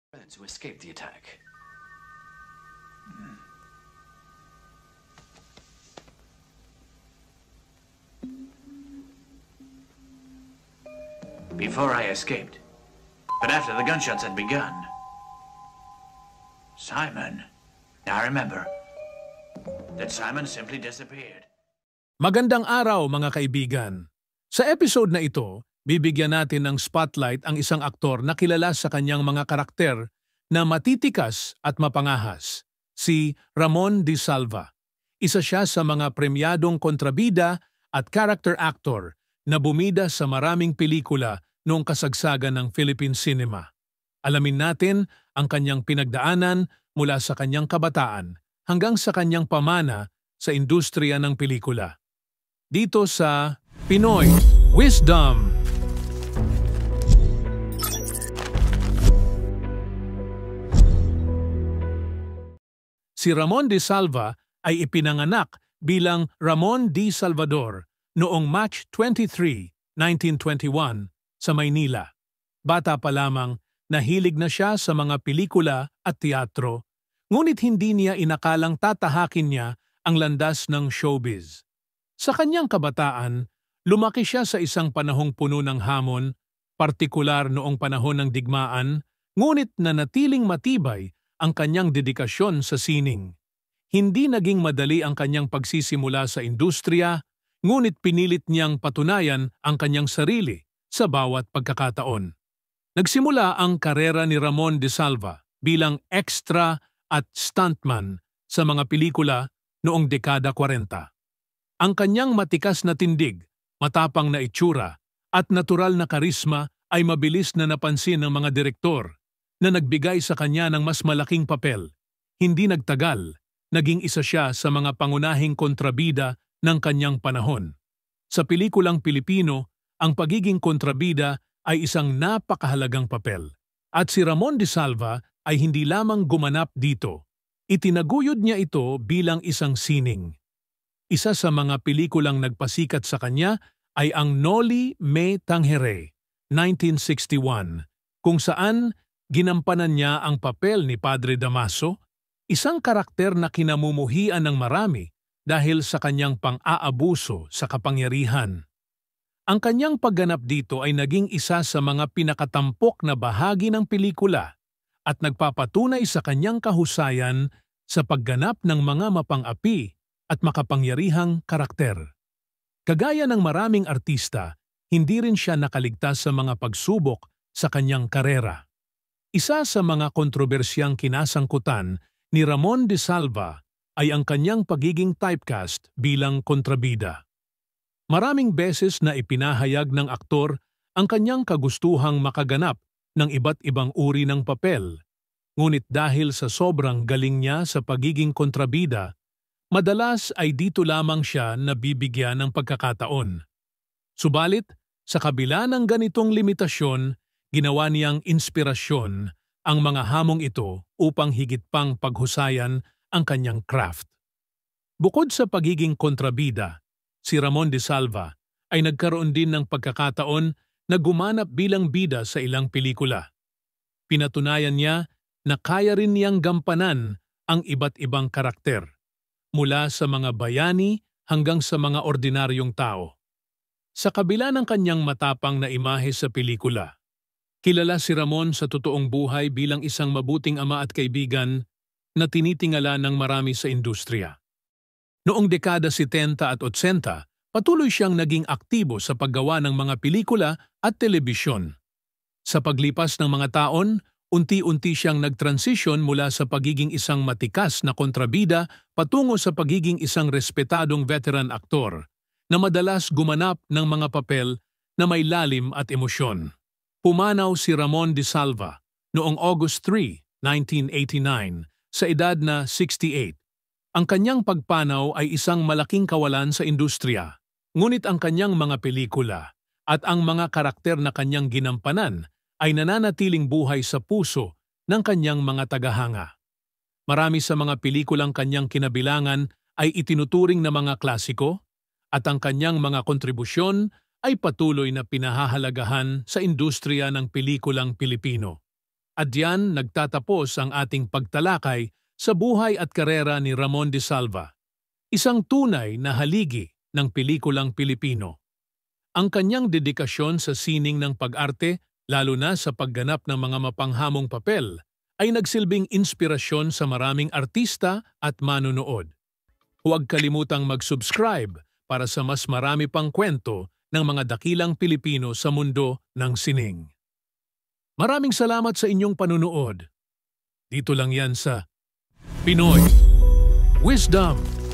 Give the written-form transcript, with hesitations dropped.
To escape the attack. Before I escaped, but after the gunshots had begun. Simon. Now remember that Simon simply disappeared. Magandang araw mga kaibigan. Sa episode na ito, bibigyan natin ng spotlight ang isang aktor na kilala sa kanyang mga karakter na matitikas at mapangahas, si Ramon de Salva. Isa siya sa mga premyadong kontrabida at character actor na bumida sa maraming pelikula noong kasagsagan ng Philippine cinema. Alamin natin ang kanyang pinagdaanan mula sa kanyang kabataan hanggang sa kanyang pamana sa industriya ng pelikula. Dito sa Pinoy Wisdom. Si Ramon de Salva ay ipinanganak bilang Ramon D. Salvador noong March 23, 1921 sa Maynila. Bata pa lamang, nahilig na siya sa mga pelikula at teatro, ngunit hindi niya inakalang tatahakin niya ang landas ng showbiz. Sa kanyang kabataan, lumaki siya sa isang panahong puno ng hamon, partikular noong panahon ng digmaan, ngunit nanatiling matibay ang kanyang dedikasyon sa sining. Hindi naging madali ang kanyang pagsisimula sa industriya, ngunit pinilit niyang patunayan ang kanyang sarili sa bawat pagkakataon. Nagsimula ang karera ni Ramon de Salva bilang extra at stuntman sa mga pelikula noong dekada 40. Ang kanyang matikas na tindig, matapang na itsura, at natural na karisma ay mabilis na napansin ng mga direktor na nagbigay sa kanya ng mas malaking papel. Hindi nagtagal, naging isa siya sa mga pangunahing kontrabida ng kanyang panahon. Sa pelikulang Pilipino, ang pagiging kontrabida ay isang napakahalagang papel. At si Ramon de Salva ay hindi lamang gumanap dito. Itinaguyod niya ito bilang isang sining. Isa sa mga pelikulang nagpasikat sa kanya ay ang Noli Me Tangere, 1961, kung saan ginampanan niya ang papel ni Padre Damaso, isang karakter na kinamumuhian ng marami dahil sa kanyang pang-aabuso sa kapangyarihan. Ang kanyang pagganap dito ay naging isa sa mga pinakatampok na bahagi ng pelikula at nagpapatunay sa kanyang kahusayan sa pagganap ng mga mapang-api at makapangyarihang karakter. Kagaya ng maraming artista, hindi rin siya nakaligtas sa mga pagsubok sa kanyang karera. Isa sa mga kontrobersyang kinasangkutan ni Ramon de Salva ay ang kanyang pagiging typecast bilang kontrabida. Maraming beses na ipinahayag ng aktor ang kanyang kagustuhang makaganap ng iba't ibang uri ng papel, ngunit dahil sa sobrang galing niya sa pagiging kontrabida, madalas ay dito lamang siya nabibigyan ng pagkakataon. Subalit, sa kabila ng ganitong limitasyon, ginawa niyang inspirasyon ang mga hamong ito upang higit pang paghusayan ang kanyang craft. Bukod sa pagiging kontrabida, si Ramon de Salva ay nagkaroon din ng pagkakataon na gumanap bilang bida sa ilang pelikula. Pinatunayan niya na kaya rin niyang gampanan ang iba't ibang karakter, mula sa mga bayani hanggang sa mga ordinaryong tao. Sa kabila ng kanyang matapang na imahe sa pelikula, kilala si Ramon sa totoong buhay bilang isang mabuting ama at kaibigan na tinitingala ng marami sa industriya. Noong dekada 70 at 80, patuloy siyang naging aktibo sa paggawa ng mga pelikula at telebisyon. Sa paglipas ng mga taon, unti-unti siyang nagtransisyon mula sa pagiging isang matikas na kontrabida patungo sa pagiging isang respetadong veteran aktor na madalas gumanap ng mga papel na may lalim at emosyon. Pumanaw si Ramon de Salva noong August 3, 1989 sa edad na 68. Ang kanyang pagpanaw ay isang malaking kawalan sa industriya, ngunit ang kanyang mga pelikula at ang mga karakter na kanyang ginampanan ay nananatiling buhay sa puso ng kanyang mga tagahanga. Marami sa mga pelikulang kanyang kinabilangan ay itinuturing na mga klasiko at ang kanyang mga kontribusyon ay patuloy na pinahahalagahan sa industriya ng pelikulang Pilipino. At diyan nagtatapos ang ating pagtalakay sa buhay at karera ni Ramon de Salva, isang tunay na haligi ng pelikulang Pilipino. Ang kanyang dedikasyon sa sining ng pag-arte, lalo na sa pagganap ng mga mapanghamong papel, ay nagsilbing inspirasyon sa maraming artista at manunood. Huwag kalimutang mag-subscribe para sa mas marami pang kwento ng mga dakilang Pilipino sa mundo ng sining. Maraming salamat sa inyong panunood. Dito lang yan sa Pinoy Wisdom.